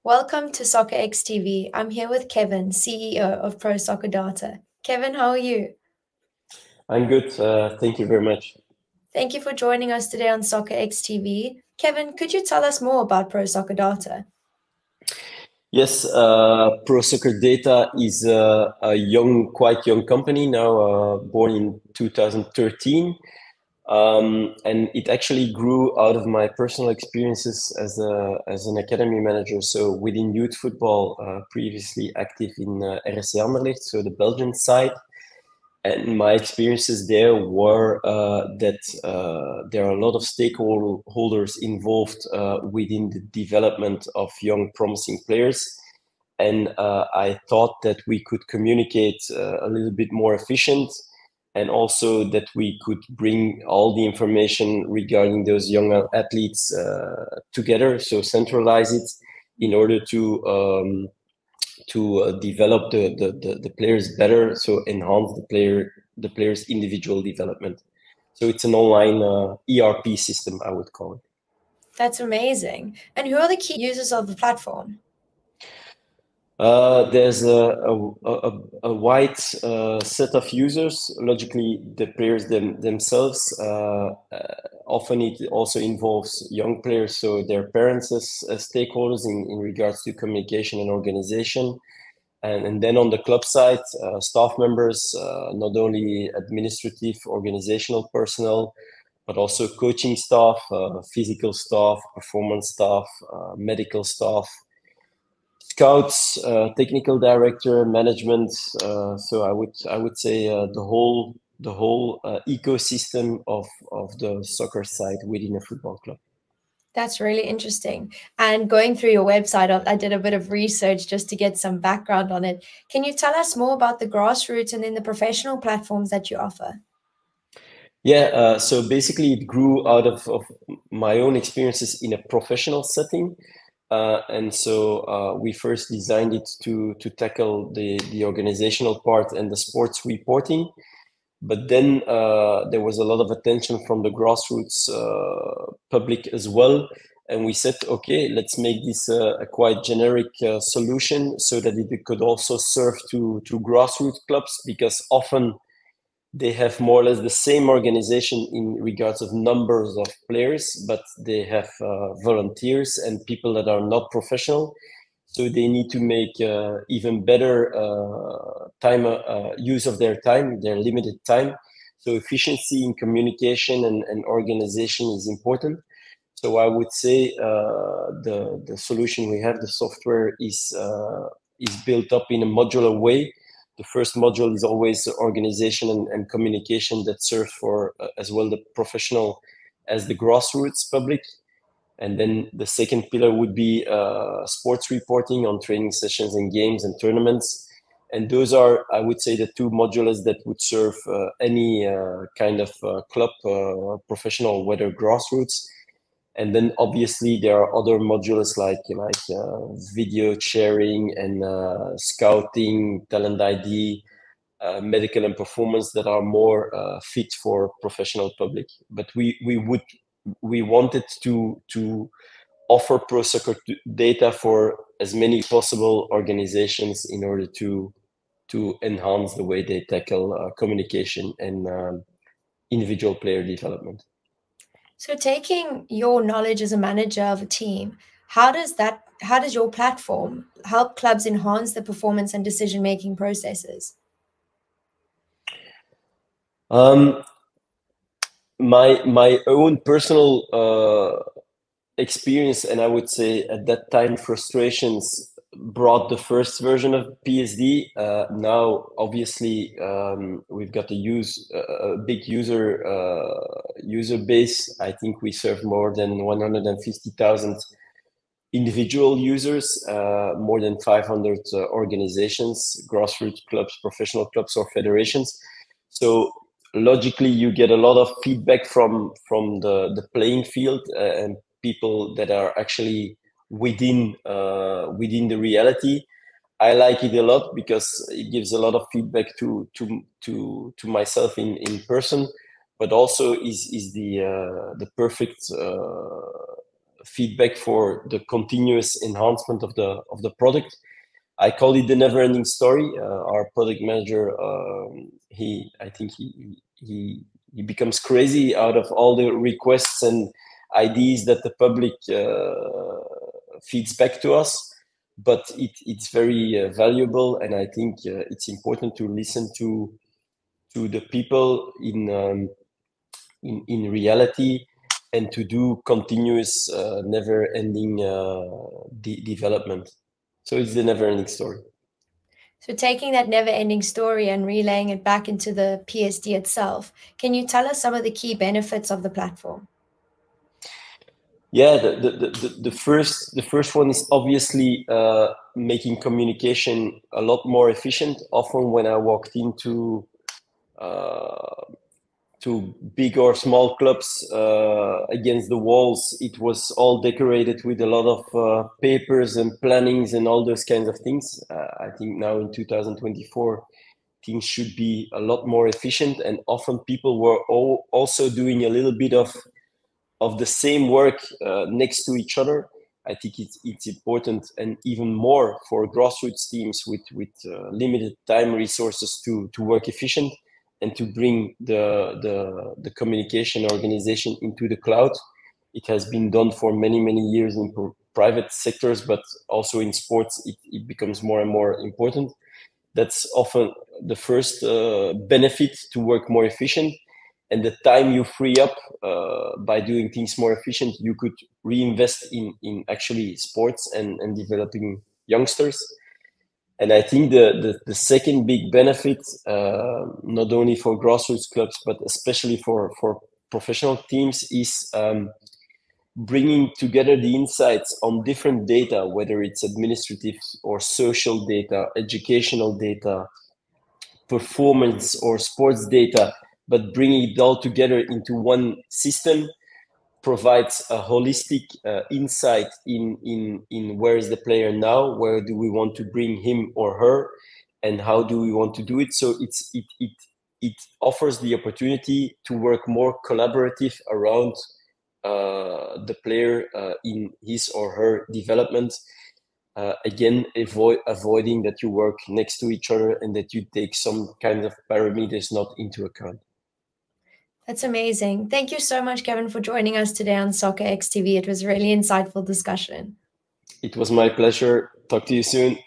Welcome to Soccer X TV. I'm here with Kevin, CEO of ProSoccerData. Kevin, how are you? I'm good. Thank you very much. Thank you for joining us today on Soccer X TV. Kevin, could you tell us more about ProSoccerData? Yes, ProSoccerData is quite young company now, born in 2013, and it actually grew out of my personal experiences as an academy manager. So within youth football, previously active in RSC Anderlecht, so the Belgian side. And my experiences there were that there are a lot of stakeholders involved within the development of young, promising players. And I thought that we could communicate a little bit more efficient, and also that we could bring all the information regarding those young athletes together, so centralize it in order to develop the players better, so enhance the player's individual development. So it's an online ERP system, I would call it. That's amazing. And who are the key users of the platform? There's a wide set of users. Logically, the players themselves. Often it also involves young players, so their parents as stakeholders in regards to communication and organization. And then on the club side, staff members, not only administrative, organizational personnel, but also coaching staff, physical staff, performance staff, medical staff, scouts, technical director, management. So I would say the whole ecosystem of the soccer side within a football club. That's really interesting. And going through your website, I did a bit of research just to get some background on it. Can you tell us more about the grassroots and then the professional platforms that you offer? Yeah, so basically it grew out of my own experiences in a professional setting. And so we first designed it to tackle the organizational part and the sports reporting. But then there was a lot of attention from the grassroots public as well. And we said, okay, let's make this a quite generic solution so that it could also serve to grassroots clubs, because often they have more or less the same organization in regards of numbers of players, but they have volunteers and people that are not professional. So they need to make even better time use of their time, their limited time. So efficiency in communication and organization is important. So I would say the solution we have, the software is built up in a modular way. The first module is always organization and communication that serves for as well the professional as the grassroots public. And then the second pillar would be sports reporting on training sessions and games and tournaments. And those are, I would say, the two modules that would serve any kind of club, professional, whether grassroots. And then obviously there are other modules like video sharing and scouting, talent ID, medical and performance that are more fit for professional public. But we wanted to offer pro soccer data for as many possible organizations in order to enhance the way they tackle communication and individual player development. So taking your knowledge as a manager of a team, how does your platform help clubs enhance the performance and decision-making processes? Um, my own personal experience, and I would say at that time frustrations, brought the first version of PSD. Now obviously we've got a big user base. I think we serve more than 150,000 individual users, more than 500 organizations, grassroots clubs, professional clubs, or federations. So logically, you get a lot of feedback from the playing field and people that are actually within the reality. I like it a lot because it gives a lot of feedback to myself in person, but also is the perfect feedback for the continuous enhancement of the product. I call it the never-ending story. Our product manager, I think he becomes crazy out of all the requests and ideas that the public feeds back to us. But it's very valuable, and I think it's important to listen to the people in reality, and to do continuous, never-ending development. So it's the never-ending story. So taking that never-ending story and relaying it back into the PSD itself, can you tell us some of the key benefits of the platform? Yeah, the first one is obviously making communication a lot more efficient. Often when I walked into to big or small clubs, against the walls, it was all decorated with a lot of papers and plannings and all those kinds of things. I think now in 2024, things should be a lot more efficient, and often people were also doing a little bit of the same work next to each other. I think it's important, and even more for grassroots teams with limited time resources to work efficient, and to bring the communication organization into the cloud. It has been done for many years in private sectors, but also in sports it becomes more and more important. That's often the first benefit, to work more efficient. And the time you free up by doing things more efficient, you could reinvest in actually sports and developing youngsters. And I think the second big benefit, not only for grassroots clubs, but especially for professional teams, is bringing together the insights on different data, whether it's administrative or social data, educational data, performance or sports data, but bringing it all together into one system provides a holistic insight in where is the player now, where do we want to bring him or her, and how do we want to do it. So it offers the opportunity to work more collaborative around the player in his or her development. Again, avoiding that you work next to each other and that you take some kind of parameters not into account. That's amazing. Thank you so much, Kevin, for joining us today on Soccer X TV. It was a really insightful discussion. It was my pleasure. Talk to you soon.